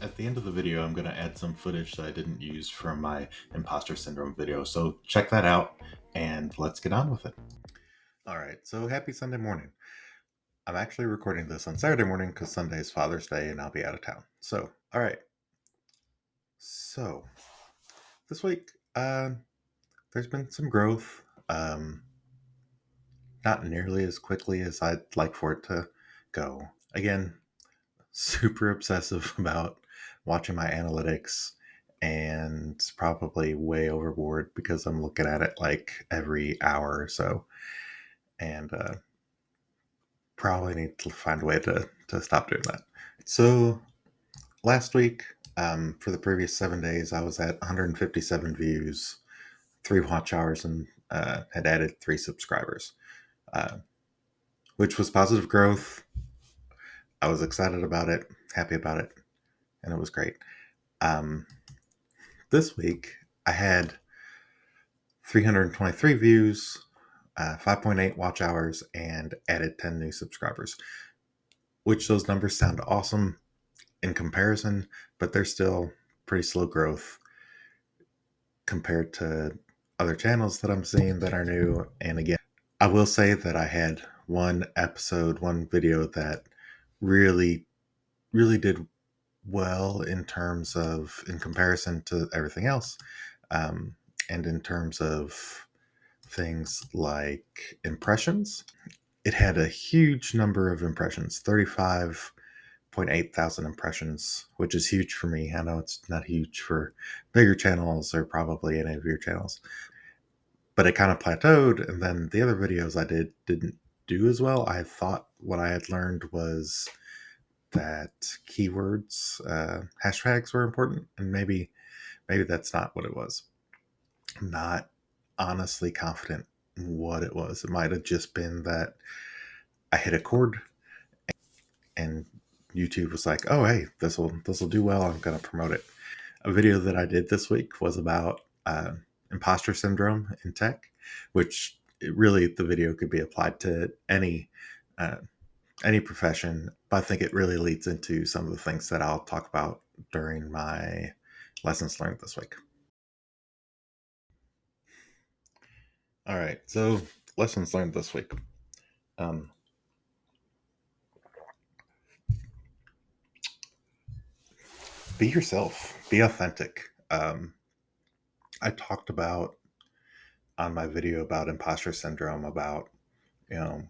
At the end of the video, I'm going to add some footage that I didn't use from my imposter syndrome video. So check that out and let's get on with it. All right, so happy Sunday morning. I'm actually recording this on Saturday morning because Sunday is Father's Day and I'll be out of town. So, all right. So, this week, there's been some growth. Not nearly as quickly as I'd like for it to go. Again, super obsessive about watching my analytics and probably way overboard because I'm looking at it like every hour or so. And probably need to find a way to stop doing that. So last week, for the previous 7 days, I was at 157 views, 3 watch hours, and had added 3 subscribers, uh, which was positive growth. I was excited about it, happy about it, and it was great. Um, this week, I had 323 views, 5.8 watch hours, and added 10 new subscribers, which those numbers sound awesome in comparison, but they're still pretty slow growth compared to other channels that I'm seeing that are new. And again, I will say that I had one video that really, really did well in comparison to everything else. And in terms of things like impressions, it had a huge number of impressions, 35.8 thousand impressions, which is huge for me. I know it's not huge for bigger channels or probably any of your channels, but it kind of plateaued. And then the other videos I didn't do as well. I thought what I had learned was that keywords, hashtags were important, and maybe that's not what it was. I'm not honestly confident what it was. It might have just been that I hit a chord and YouTube was like, "Oh, hey, this will do well. I'm going to promote it." A video that I did this week was about imposter syndrome in tech, which really the video could be applied to uh, any profession. But I think it really leads into some of the things that I'll talk about during my lessons learned this week. All right, so lessons learned this week. Um, be yourself. Be authentic. I talked about on my video about imposter syndrome, about you know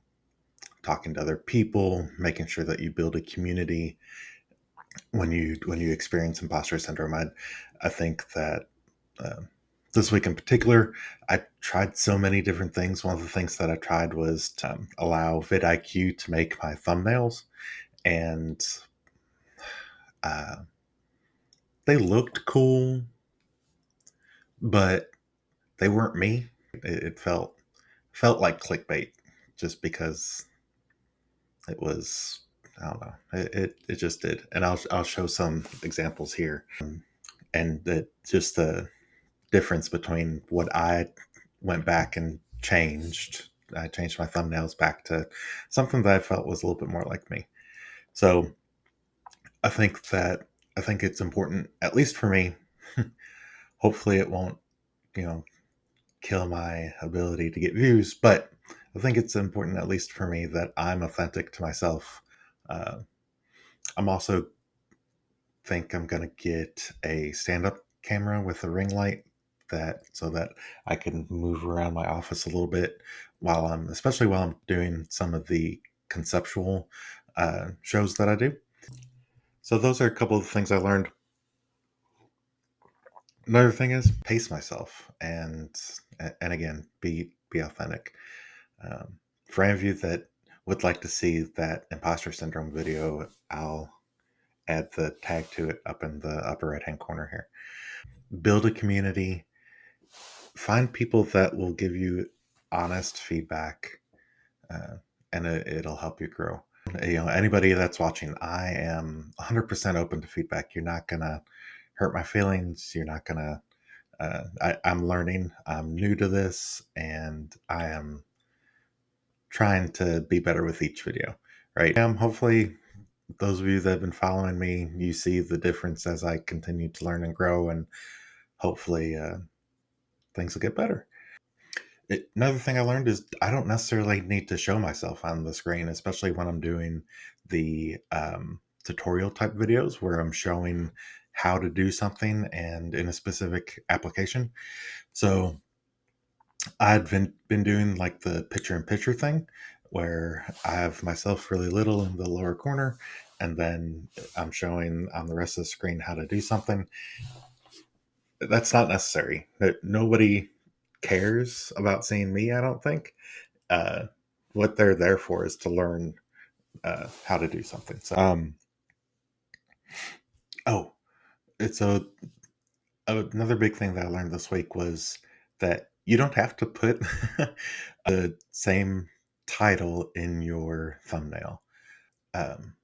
talking to other people, making sure that you build a community when you experience imposter syndrome. I think that uh, this week in particular, I tried so many different things. One of the things that I tried was to allow vidIQ to make my thumbnails, and uh, they looked cool, but they weren't me. It felt like clickbait, just because it was. I don't know. It just did, and I'll show some examples here, and that just the difference between what I went back and changed. I changed my thumbnails back to something that I felt was a little bit more like me. So I think that I think it's important, at least for me. Hopefully, it won't you know kill my ability to get views, but I think it's important, at least for me, that I'm authentic to myself. Uh, I'm also think I'm gonna get a stand-up camera with a ring light, that so that I can move around my office a little bit especially while I'm doing some of the conceptual shows that I do. So those are a couple of things I learned. Another thing is pace myself, and again, be authentic. For any of you that would like to see that imposter syndrome video, I'll add the tag to it up in the upper right hand corner here. Build a community, find people that will give you honest feedback, uh, and it'll help you grow. Anybody that's watching, I am 100% open to feedback. You're not gonna hurt my feelings. You're not gonna. I'm learning. I'm new to this, and I am trying to be better with each video. Right? Hopefully those of you that have been following me, you see the difference as I continue to learn and grow, and hopefully things will get better. Another thing I learned is I don't necessarily need to show myself on the screen, especially when I'm doing the tutorial type videos where I'm showing how to do something and in a specific application. So I'd been doing like the picture in picture thing where I have myself really little in the lower corner, and then I'm showing on the rest of the screen how to do something. That's not necessary. Nobody cares about seeing me, I don't think. uh, what they're there for is to learn how to do something. So, oh, it's another big thing that I learned this week was that you don't have to put the same title in your thumbnail. Um,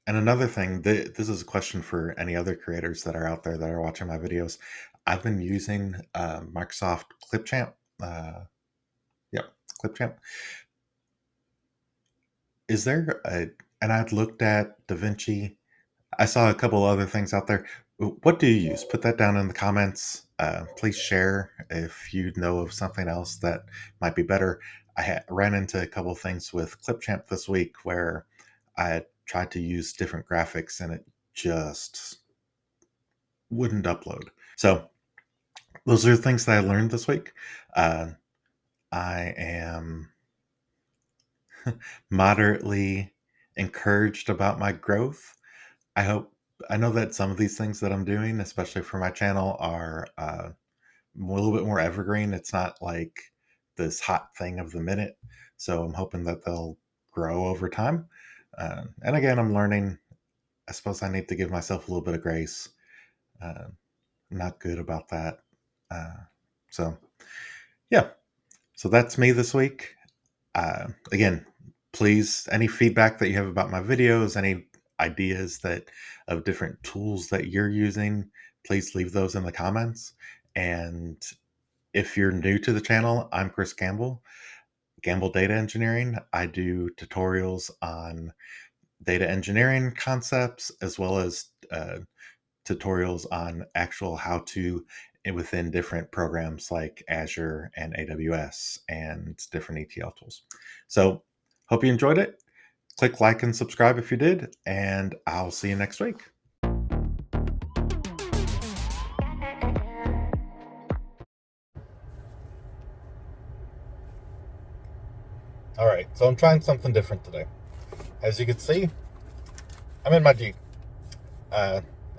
and another thing, this is a question for any other creators that are out there that are watching my videos. I've been using Microsoft Clipchamp. Yep, Clipchamp. Is there a, and I'd looked at DaVinci. I saw a couple other things out there. What do you use? Put that down in the comments. Please share if you know of something else that might be better. Ran into a couple things with Clipchamp this week where I had tried to use different graphics and it just wouldn't upload. So those are things that I learned this week. Uh, I am moderately encouraged about my growth. I hope I know that some of these things that I'm doing, especially for my channel, are a little bit more evergreen. It's not like this hot thing of the minute. So I'm hoping that they'll grow over time. And again, I'm learning. I suppose I need to give myself a little bit of grace. I'm not good about that. Uh, so, yeah. So that's me this week. Again, please, any feedback that you have about my videos, any ideas that of different tools that you're using, please leave those in the comments. And if you're new to the channel, I'm Chris Campbell, Data Engineering. I do tutorials on data engineering concepts as well as tutorials on actual how to within different programs like Azure and AWS and different ETL tools. So, hope you enjoyed it. Click like and subscribe if you did, and I'll see you next week. All right, so I'm trying something different today. As you can see, I'm in my Jeep.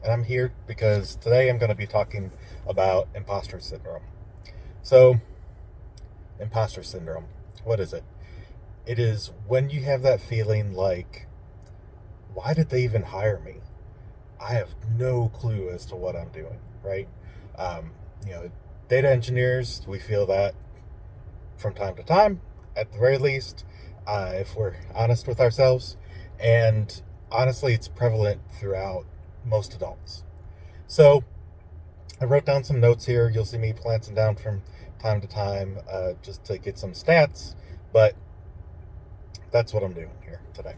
And I'm here because today I'm going to be talking about imposter syndrome. So, imposter syndrome, what is it? It is when you have that feeling like, why did they even hire me? I have no clue as to what I'm doing, right? Um, you know, data engineers, we feel that from time to time, at the very least, if we're honest with ourselves. And honestly, it's prevalent throughout most adults. So I wrote down some notes here. You'll see me glancing down from time to time just to get some stats, but that's what I'm doing here today.